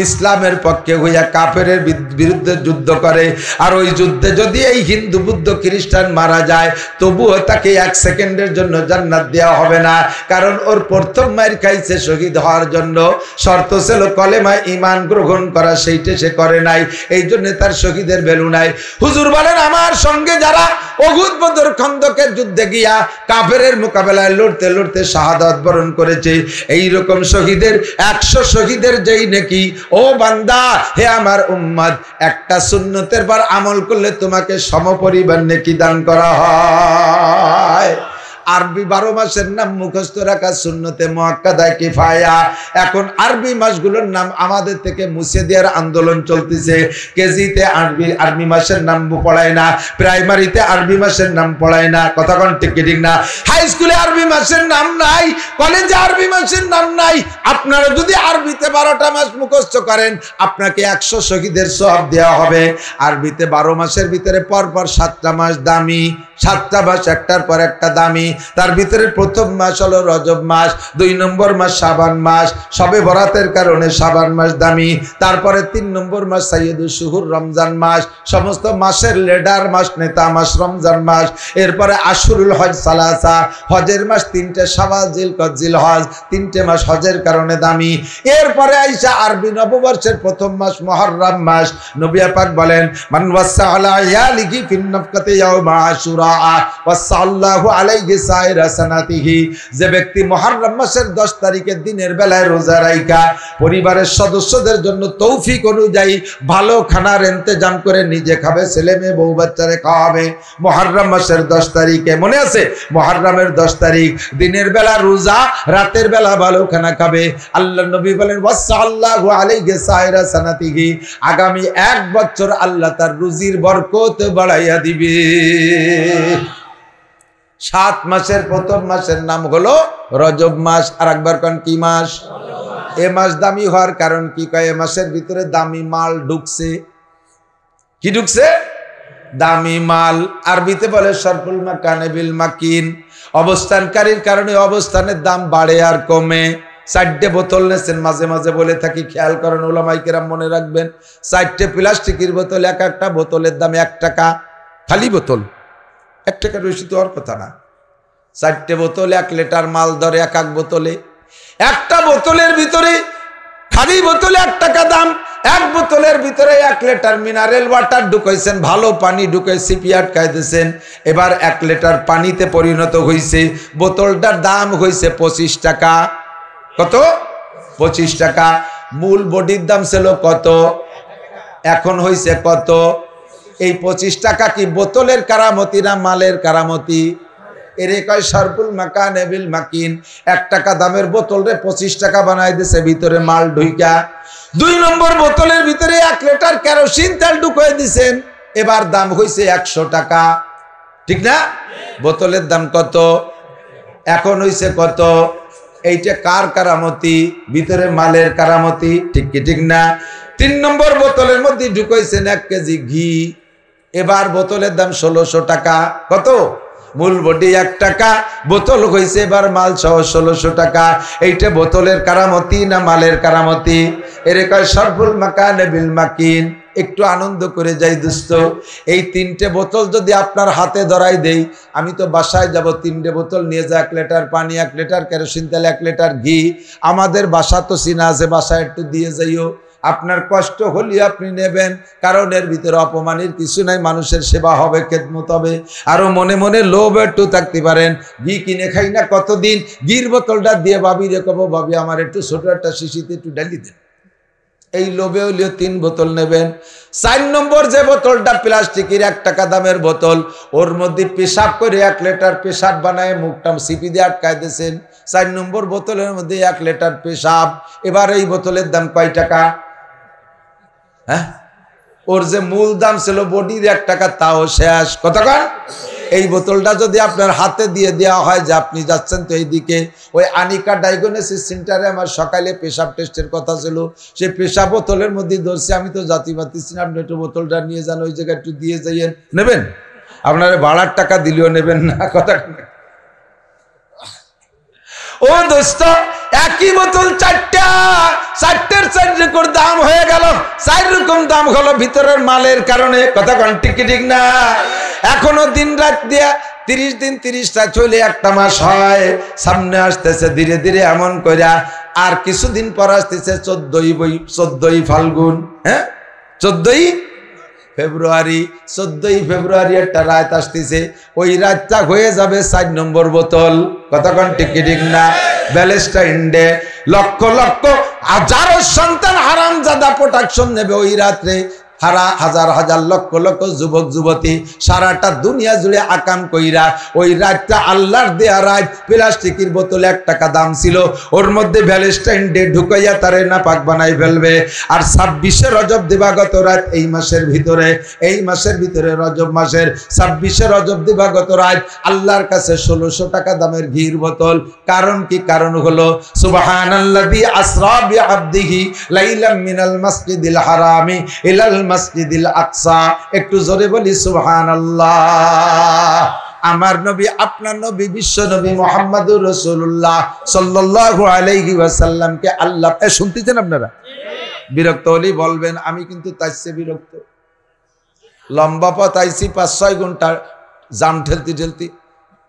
ইসলামের পক্ষে হইয়া কাফেরের বিরুদ্ধে যুদ্ধ করে আর ওই যুদ্ধে যদি এই হিন্দু বুদ্ধ খ্রিস্টান মারা যায় তবুও তাকে 1 সেকেন্ডের জন্য জান্নাত দেওয়া হবে না, কারণ ওর প্রথম মার খাইছে শহীদ হওয়ার জন্য। শর্ত ছিল কলেমা ঈমান গ্রহণ করা, সেইটা সে করে নাই, এই জন্য তার শহীদের ভ্যালু নাই। হুজুর বলেন, আমার সঙ্গে যারা উহুদ বদর খন্দকের যুদ্ধে গিয়া কাফেরের মোকাবেলায় লড়তে লড়তে শাহাদাত বরণ করেছে, এই রকম শহীদের 100 শহীদের যেই নাকি ও বান্দা, হে আমার উম্মত, একটা সুন্নতের পর আমল করলে তোমাকে সমপরিমাণ নেকি দান করা হয়। আরবি 12 মাসের নাম মুখস্থ রাখা সুন্নতে মুআক্কাদায়ে কিফায়া। এখন আরবি মাসগুলোর নাম আমাদের থেকে মুছে দেওয়ার আন্দোলন চলতেছে। কেজিতে আরবি মাসের নাম পড়ায় না, প্রাইমারিতে আরবি মাসের নাম পড়ায় না। কথা কোন ঠিক ঠিক না? হাই স্কুলে আরবি মাসের নাম নাই, কলেজে আরবি মাসের নাম নাই। আপনারা যদি আরবিতে 12টা মাস মুখস্থ করেন আপনাকে 100 শহীদের সওয়াব দেওয়া হবে। আরবিতে 12 মাসের ভিতরে পরপর 7টা মাস দামি, 7টা মাস একটার পর একটা দামি। তার ভিতরে প্রথম মাস হলো রজব মাস, 2 নম্বর মাস শাবান মাস, শবে বরাতের কারণে শাবান মাস দামি। তারপরে 3 নম্বর মাস সাইয়্যিদুশ শুহুর রমজান মাস, সমস্ত মাসের লিডার মাস, নেতা মাস রমজান মাস। এরপরে আশুরুল হজ সালাসা, হজের মাস 3টে, শাওয়াল জিলকদ জিলহজ 3টে মাস হজের কারণে দামি। এরপরে আইসা আরবি নববর্ষের প্রথম মাস মুহররম মাস। নবী পাক বলেন, মান ওয়াসা আলা ইয়ালিহি ফিন নাফকাতি ইয়াউমা আশুরা ওয়াসাল্লাহু আলাইহি সাইরা সানাতিহি। যে ব্যক্তি মুহররম মাসের 10 তারিখের দিনের বেলায় রোজা রাখা পরিবারের সদস্যদের জন্য তৌফিক অনুযায়ী ভালো খানার ইন্তজাম করে নিজে খাবে, ছেলে মেয়ে বউ বাচ্চারে খাওয়াবে। মুহররম মাসের 10 তারিখে, মনে আছে? মুহররমের 10 তারিখ দিনের বেলা রোজা, রাতের বেলা ভালো খানা খাবে। আল্লাহর নবী বলেন, ওয়াসাল্লাহু আলাইহি সাইরা সানাতিহি, আগামী 1 বছর আল্লাহ তার রুজির বরকত বাড়াইয়া দিবে। 7 মাসের প্রথম মাসের নাম হলো রজব মাস। আর একবার কোন কি মাস? এ মাস দামি হওয়ার কারণ কি? কয় এ মাসের ভিতরে দামি মাল ঢুকছে। কি ঢুকছে? দামি মাল। আরবিতে বলে শরফুল মাকানে বিল মাকিন, অবস্থানকারীর কারণে অবস্থানের দাম বাড়ে আর কমে। 4টে বোতল নেছেন, মাঝে মাঝে বলে থাকি, খেয়াল করেন ওলামায়ে কেরাম, মনে রাখবেন 4টে প্লাস্টিকের বোতল, এক একটা বোতলের দাম 1 টাকা। খালি বোতল 1 টাকার বেশি তো আর কথা না। 4টে বোতল 1 লিটার মাল ধরে, এক এক বোতলে, একটা বোতলের ভিতরে খালি বোতলে 1 টাকা দাম, এক বোতলের ভিতরে 1 লিটার মিনারেল ওয়াটার ঢুকাইছেন, ভালো পানি ঢুকাই সিপি আটকাই দিয়েছেন। এবার 1 লিটার পানিতে পরিণত হয়েছে, বোতলটার দাম হয়েছে 25 টাকা। কত? 25 টাকা। মূল বডির দাম ছিল কত? এখন হয়েছে কত? এই 25 টাকা কি বোতলের কারামতি না মালের কারামতি? এরে কয় শারবুল মাকান বিল মাকিন। 1 টাকা দামের বোতল রে 25 টাকা বানাই দিয়েছে, ভিতরে মাল ঢুইকা। 2 নম্বর বোতলের ভিতরে 1 লিটার কেরোসিন তেল ঢুকিয়ে দিয়েছেন, এবার দাম হয়েছে 100 টাকা। ঠিক না? বোতলের দাম কত? এখন হয়েছে কত? এইটা কার কারামতি? ভিতরে মালের কারামতি। ঠিক কি ঠিক না? 3 নম্বর বোতলের মধ্যে ঢুকাইছেন 1 কেজি ঘি, এবার বোতলের দাম 1600 টাকা। কত? মূল বডি 1 টাকা, বোতল হয়েছে এবার মাল সহ 1600 টাকা। এইটা বোতলের কারামতি না মালের কারামতি? এর কয় শারবুল মাকান বিল মাকিন। একটু আনন্দ করে যাই দোস্ত, এই 3টে বোতল যদি আপনার হাতে ধরাই দেই, আমি তো বাসায় যাব, 3টে বোতল নিয়ে যা, 1 লিটার পানি, 1 লিটার কেরোসিন তেল, 1 লিটার ঘি। আমাদের বাসা তো চিনা আছে, বাসায় একটু দিয়ে যাইও। আপনার কষ্ট হলে আপনি নেবেন, কারণ এর ভিতরে অপমানের কিছু নাই, মানুষের সেবা হবে, খেদমত হবে। আরো মনে মনে লোভ একটু থাকতে পারেন, ঘি কিনে খাই না কতদিন, ঘির বোতলটা দিয়ে ভাবি রে কব, ভাবি আমার একটু ছোট একটা শিশিতে একটু ডালি দেন। এই লোভে হলেও 3 বোতল নেবেন। 4 নম্বর যে বোতলটা প্লাস্টিকের 1 টাকা দামের বোতল, ওর মধ্যে পেশাব করে 1 লিটার পেশাব বানায় মুখটা সিপি দিয়ে আটকায় দিয়েছেন। 4 নম্বর বোতলের মধ্যে 1 লিটার পেশাব। এবার এই বোতলের দাম কয় টাকা? হ্যাঁ, ওর যে মূল দাম ছিল বডির 1 টাকা, তাও শেষ। কতক্ষণ? এই বোতলটা যদি আপনার হাতে দিয়ে দেওয়া হয় যে আপনি যাচ্ছেন তো এইদিকে, ওই আনিকা ডায়াগনোসিস সেন্টারে আমার সকালে পেশাব টেস্টের কথা ছিল, সেই পেশাব বোতলের মধ্যে ধরছে, আমি তো জাতি পাচ্ছি না, আপনি একটু বোতলটা নিয়ে যান, ওই জায়গায় একটু দিয়ে যাইয়েন। নেবেন? আপনার ভাড়ার টাকা দিলেও নেবেন না। কথা ও দোস্ত, একই বোতল 4টা, 4টের 4 রকম দাম হয়ে গেল, 4 রকম দাম হলো ভিতরের মালের কারণে। কথা কোন ঠিক ঠিক না? এখনো দিন রাত দিয়া 30 দিন 30টা চলে 1টা মাস হয়, সামনে আসতেছে ধীরে ধীরে এমন কইরা, আর কিছুদিন পর আসতেছে 14ই ফাল্গুন। হ্যাঁ, 14ই ফেব্রুয়ারি। 14ই ফেব্রুয়ারি একটা রাত আসতেছে, ওই রাতটা হয়ে যাবে 4 নম্বর বোতল। কতক্ষণ ঠিক ঠিক না? Valentine day. লক্ষ লক্ষ হাজারো সন্তান হারামজাদা প্রোটেকশন নেবে ওই রাত্রে। হাজার হাজার লক্ষ লক্ষ যুবক যুবতী সারাটা দুনিয়া জুড়ে আকাম কইরা ওই রাতটা আল্লাহর দেয়া রাত। প্লাস্টিকের বোতল 1 টাকা দাম ছিল, ওর মধ্যে ভ্যালেন্টাইন ডে ঢুকাইয়া তারে নাপাক বানাই ফেলবে। আর 26শে রজব দিবাগত রাত, এই মাসের ভিতরে রজব মাসের 26শে রজব দিবাগত রাত আল্লাহর কাছে 1600 টাকা দামের ঘির বোতল। কারণ কি? কারণ হলো সুবহানাল্লাযী আসরা বিআবদিহি লাইলাম মিনাল মাসজিদিল হারামি ইলাল মসজিদিল আকসা। একটু জোরে বলি সুবহানাল্লাহ। আমার নবী, আপনার নবী, বিশ্ব নবী মুহাম্মদুর রাসূলুল্লাহ সাল্লাল্লাহু আলাইহি ওয়াসাল্লামকে আল্লাহ, শুনতেছেন আপনারা? বিরক্ত হলেই বলবেন, আমি কিন্তু তাইছে বিরক্ত। লম্বা পথ আইছি, 5-6 ঘন্টা জাম ঠেলতে ঠেলতে,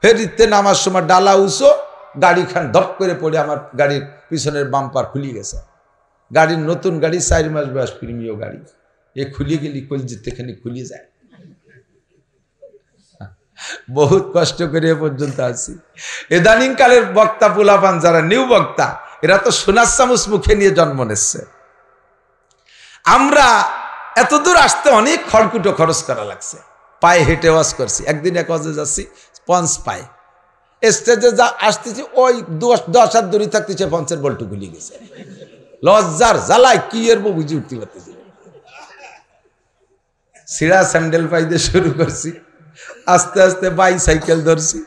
ফেরিতে নামার সময় ডালা উঁচু, গাড়ি খান ধপ করে পড়ে আমার গাড়ির পিছনের বাম্পার খুলে গেছে। গাড়ির নতুন গাড়ি, 4 মাস বয়স, প্রিমিয় গাড়ি, এ খুলে গেলি কলজিতেখানে খুলে যায়। বহুত কষ্ট করে এ পর্যন্ত আছি। ইদানিং কালের বক্তা পোলাপান যারা নিউ বক্তা, এরা তো সোনার চামচ মুখে নিয়ে জন্ম নিচ্ছে। আমরা এত দূর আসতে অনেক খড়কুটো খরচ করা লাগছে, পায়ে হেঁটে ওয়াজ করছি। একদিন এক ওয়াজে যাচ্ছি, পঞ্চ পায়ে স্টেজে যা আসতেছি, ওই 10 হাত দূরে থাকতেছে, পঞ্চের বলটু গুলি গেছে। লজ্জার জ্বালায় কি এর বুঝে উঠতে পারতেছি। সিরা স্যান্ডেল পাইতে শুরু করছি, আস্তে আস্তে বাইসাইকেল ধরছি,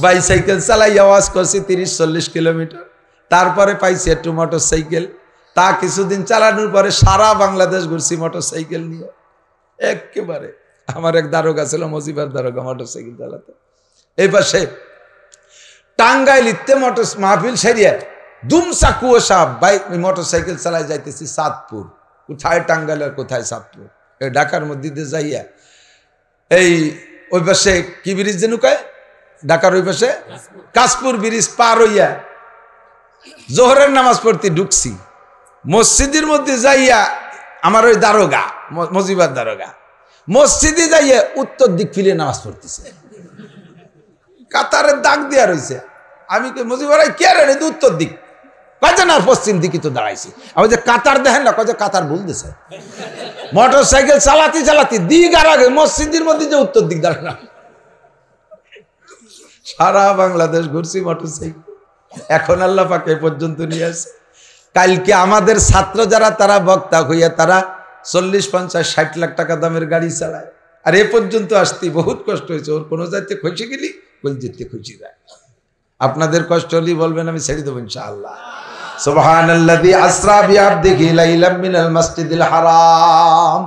বাইসাইকেল চালাই আওয়াজ করছি 30-40 কিলোমিটার। তারপরে পাইছি একটু মোটর সাইকেল। তা কিছুদিন চালানোর পরে সারা বাংলাদেশ ঘুরছি মোটর সাইকেল নিয়ে। একেবারে আমার এক দারোগা ছিল, মজিবার দারোগা, মোটর সাইকেল চালাতে। এই পাশে টাঙ্গাইল ইতে মোটর মাহফিল সেরিয়া দুমসা কুয়াশা, বাইক মোটরসাইকেল চালায় যাইতেছি চাঁদপুর, কোথায় টাঙ্গাইল আর কোথায় চাঁদপুর, এই ঢাকার মধ্যে দিয়ে যাইয়া এই ওই পাশে কি ব্রিজ যেন কয়, ঢাকার ওই পাশে কাশপুর ব্রিজ পার হইয়া জোহরের নামাজ পড়তে ঢুকছি। মসজিদের মধ্যে যাইয়া আমার ওই দারোগা, মজিবার দারোগা মসজিদে যাইয়া উত্তর দিক ফিরে নামাজ পড়তেছে, কাতারের দাগ দেওয়া রয়েছে। আমি মজিবার কে রে, উত্তর দিক কয়ে না পশ্চিম দিকে তো দাঁড়াইছি। আমি যে কাতার দেখেন না, কয়ে কাতার বলতেছে। মোটর সাইকেল চালাতে চালাতে দিক আর আগে মসজিদের মধ্যে যে উত্তর দিক দাঁড়ানো। সারা বাংলাদেশ ঘুরছি মোটর সাইকেল, এখন আল্লাহ পাক এ পর্যন্ত নিয়ে আসে। কালকে আমাদের ছাত্র যারা তারা বক্তা হইয়া তারা 40-50-60 লাখ টাকা দামের গাড়ি চালায়, আর এ পর্যন্ত আসতে বহুত কষ্ট হয়েছে। ওর কোনো যাইতে খুশি গেলি বল যেতে খুশি যায়। আপনাদের কষ্ট হলে বলবেন, আমি ছেড়ে দেবো ইনশাআল্লাহ। সুবহানাল্লাযী আসরা বিআবদিহি লাইলাম মিনাল মাসজিদিল হারাম।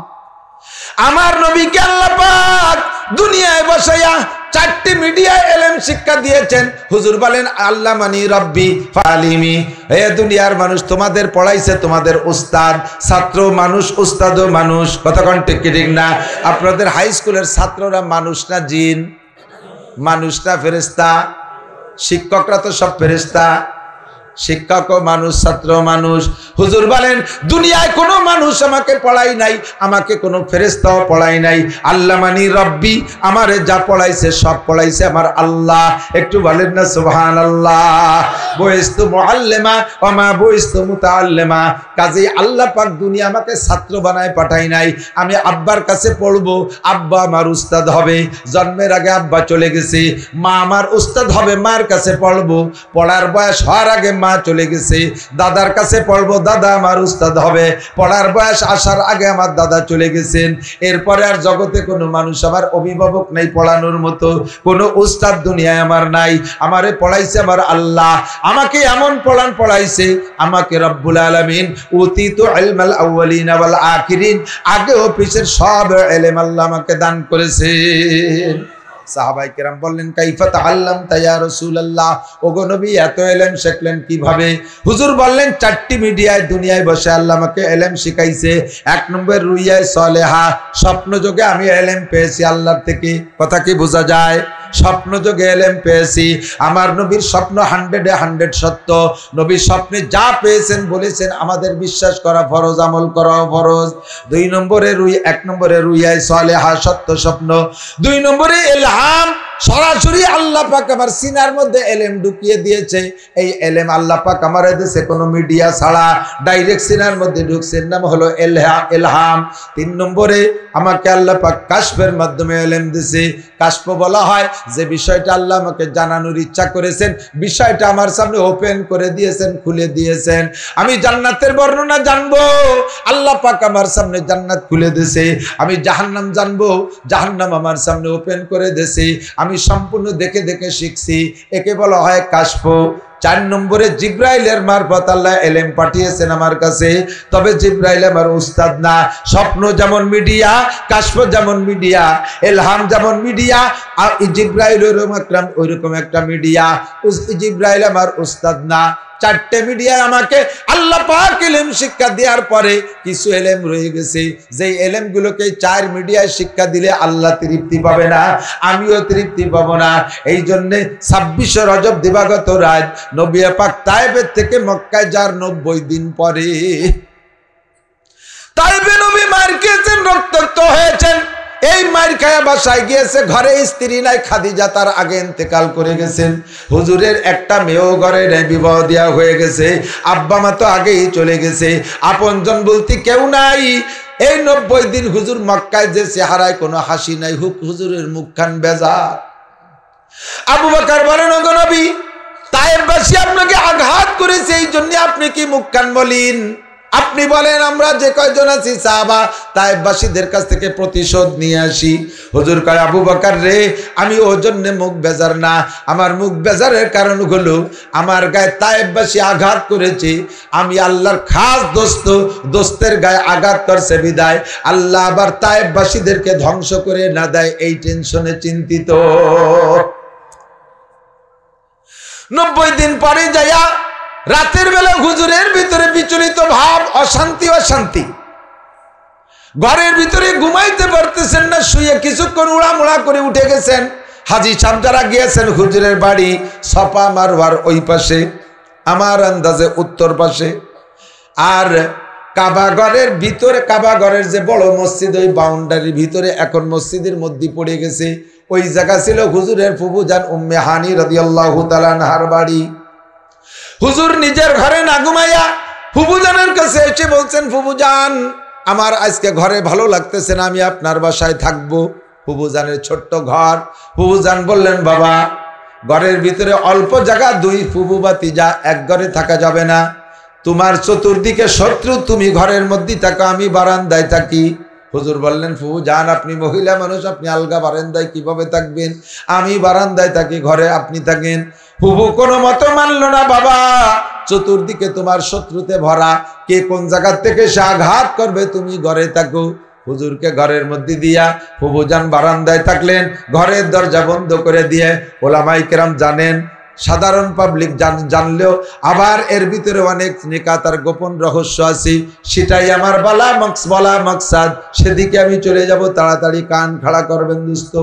আমার নবীকে আল্লাহ পাক দুনিয়ায় বসাইয়া 4টি মিডিয়ায় এলেম শিক্ষা দিয়েছেন। হুজুর বলেন আল্লাহ মানি রব্বি ফালিমি, হে দুনিয়ার মানুষ তোমাদের পড়াইছে তোমাদের উস্তাদ, ছাত্র মানুষ উস্তাদও মানুষ, কতক্ষণ ঠিক না? আপনাদের হাই স্কুলের ছাত্ররা মানুষ না জিন? মানুষ না ফেরেশতা? শিক্ষকরা তো সব ফেরেশতা, শিক্ষক মানুষ, ছাত্র মানুষ। হুজুর বলেন দুনিয়ায় কোনো মানুষ আমাকে পড়াই নাই, আমাকে কোনো ফেরেশতাও পড়াই নাই। আল্লাহ মানি রব্বি, আমারে যা পড়াইছে সব পড়াইছে আমার আল্লাহ। একটু বলেন না সুবহানাল্লাহ। বুইস্তু মুআল্লিমা ওয়া মা বুইস্তু মুতাআল্লিমা। কাজেই আল্লাহ পাক দুনিয়া আমাকে ছাত্র বানায় পাঠাই নাই। আমি আব্বার কাছে পড়বো, আব্বা আমার উস্তাদ হবে। জন্মের আগে আব্বা চলে গেছে, মা আমার উস্তাদ হবে, মার কাছে পড়বো। পড়ার বয়স হওয়ার আগে মা চলে গেছে, দাদার কাছে পড়বো, দাদা আমার উস্তাদ হবে। পড়ার বয়স আসার আগে আমার দাদা চলে গেছেন। এরপরে আর জগতে কোনো মানুষ আমার অভিভাবক নাই পড়ানোর মতো, কোনো উস্তাদ দুনিয়ায় আমার নাই। আমারে পড়াইছে আমার আল্লাহ, আমাকে এমন পড়াইছে, আমাকে রব্বুল আলামিন উতিতু ইলমাল আউয়ালিন ওয়াল আখিরিন, আগে ও পিছের সব ইলম আল্লাহ আমাকে দান করেছেন। সাহাবায়ে কেরাম বললেন কাইফা তাআল্লামতা ইয়া রাসূলুল্লাহ, ওগো নবী এত ইলম শিখলেন কিভাবে? হুজুর বললেন 4টি মিডিয়ায় দুনিয়ায় বসে আল্লাহ আমাকে ইলম শিখাইছে। 1 নম্বর রুইয়ায়ে সালেহা, স্বপ্ন যোগে আমি ইলম পেয়েছি আল্লাহর থেকে। কথা কি বোঝা যায়? স্বপ্ন যোগে ইলম পেয়েছি। আমার নবীর স্বপ্ন 100 সত্য। নবীর স্বপ্নে যা পেয়েছেন বলেছেন আমাদের বিশ্বাস করা ফরজ, আমল করাও ফরজ। 2 নম্বরে 1 নম্বরে রুইয়ায়ে সালেহা, সত্য স্বপ্ন। 2 নম্বরে ইলহাম, সরাসরি আল্লাহ পাক আমার সিনার মধ্যে ইলম ঢুকিয়ে দিয়েছে। এই ইলম আল্লাহ পাক আমার দেশে কোনো মিডিয়া ছাড়া ডাইরেক্ট সিনার মধ্যে ঢুকছে, নাম হলো ইলহাম। 3 নম্বরে আমাকে আল্লাহ পাক কাশফের মাধ্যমে ইলম দিয়েছে। কাশফ বলা হয় যে বিষয়টা আল্লাহ আমাকে জানানোর ইচ্ছা করেছেন, বিষয়টা আমার সামনে ওপেন করে দিয়েছেন, খুলে দিয়েছেন। আমি জান্নাতের বর্ণনা জানবো, আল্লাহ পাক আমার সামনে জান্নাত খুলে দিয়েছে। আমি জাহান্নাম জানবো, জাহান্নাম আমার সামনে ওপেন করে দিয়েছে। আমি সম্পূর্ণ দেখে দেখে শিখছি, একে বলা হয় কাশফ। 4 নম্বরে জিব্রাইলের মারফত আল্লাহ ইলম পাঠিয়েছেন আমার কাছে, তবে জিব্রাইল আমার উস্তাদ না। স্বপ্ন যেমন মিডিয়া, কাশফ যেমন মিডিয়া, ইলহাম যেমন মিডিয়া, আর জিব্রাইল ওইরকম একটা মিডিয়া। জিব্রাইল আমার উস্তাদ না। 4টে মিডিয়ায় আমাকে আল্লাহ পাক ইলম শিক্ষা দেওয়ার পরে কিছু ইলম রয়ে গেছে, যেই ইলমগুলোকে 4 মিডিয়ায় শিক্ষা দিলে আল্লাহ তৃপ্তি পাবে না, আমিও তৃপ্তি পাবো না। এই জন্য 26 রজব দিবাগত রাত নবী পাক তায়েফের থেকে মক্কায় যার 90 দিন পরে তায়েফে নবী মার খেয়েছেন, রক্তাক্ত হয়েছেন। এই মার খায়া বাসায় গিয়েছে, ঘরে স্ত্রী নাই, খাদিজা তার আগে ইন্তেকাল করে গেছেন। হুজুরের একটা মেয়েও ঘরে নেই, বিবাহ দেওয়া হয়ে গেছে। আব্বা মা তো আগেই চলে গেছে, আপনজন বলতে কেউ নাই। এই 90 দিন হুজুর মক্কায় যে চেহারায় কোনো হাসি নাই, হুজুরের মুখখান বেজার। আবু বকর বলেন ওগো নবী, তায়েফবাসী আপনাকে আঘাত করেছে, এই জন্য আপনি কি মুখখান বলেন? আপনি বলেন আমরা যে কয়জন আছি সাহাবা তায়েফবাসীদের কাছ থেকে প্রতিশোধ নিয়ে আসি। হুজুর কয় আবু বকর রে, আমি ওর জন্য মুখ বেজার না। আমার মুখ বেজারের কারণ হলো আমার গায়ে তায়েফবাসী আঘাত করেছে, আমি আল্লাহর খাস দোস্ত, দোস্তের গায়ে আঘাত করছে বিদায় আল্লাহ আবার তায়েফবাসীদেরকে ধ্বংস করে না দেয়, এই টেনশনে চিন্তিত। 90 দিন পরে যাইয়া রাতের বেলা হুজুরের ভিতরে বিচলিত ভাব, অশান্তি অশান্তি, ঘরের ভিতরে ঘুমাইতে পারতেছেন না, শুয়ে কিছুক্ষণ উড়ামুড়া করে উঠে গেছেন। হাজী সাহেব যারা গিয়েছেন হুজুরের বাড়ি সফা মারওয়ার ওই পাশে, আমার আন্দাজে উত্তর পাশে, আর কাবাগরের ভিতরে, কাবাগরের যে বড় মসজিদ ওই বাউন্ডারির ভিতরে এখন মসজিদের মধ্যে পড়ে গেছে, ওই জায়গা ছিল হুজুরের ফুফুজান উম্মে হানি রাদিয়াল্লাহু তাআলা আনহার বাড়ি। হুজুর নিজের ঘরে না ঘুমাইয়া ফুফুজানের কাছে এসে বলছেন, ফুফুজান আমার আজকে ঘরে ভালো লাগতেছে না, আমি আপনার বাসায় থাকবো। ফুফুজানের ছোট্ট ঘর। ফুফুজান বললেন, বাবা ঘরের ভিতরে অল্প জায়গা, দুই ফুফু ভাতিজা, এক ঘরে থাকা যাবে না, তোমার চতুর্দিকে শত্রু, তুমি ঘরের মধ্যে থাকো, আমি বারান্দায় থাকি। হুজুর বললেন, ফুফুজান আপনি মহিলা মানুষ, আপনি আলগা বারান্দায় কিভাবে থাকবেন, আমি বারান্দায় থাকি, ঘরে আপনি থাকেন। ফুফু কোনো মতো মানল না, বাবা চতুর্দিকে তোমার শত্রুতে ভরা, কে কোন জায়গা থেকে সে আঘাত করবে, তুমি ঘরে থাকো। হুজুরকে ঘরের মধ্যে দিয়া ফুফুজান বারান্দায় থাকলেন, ঘরের দরজা বন্ধ করে দিয়ে। ওলামায়ে কেরাম জানেন, সাধারণ পাবলিক জানলেও আবার এর ভিতরে অনেক নিকাতার গোপন রহস্য আছে, সেটাই আমার বলা মাকসাদ, সেদিকে আমি চলে যাব, তাড়াতাড়ি কান খাড়া করবেন দোস্ত।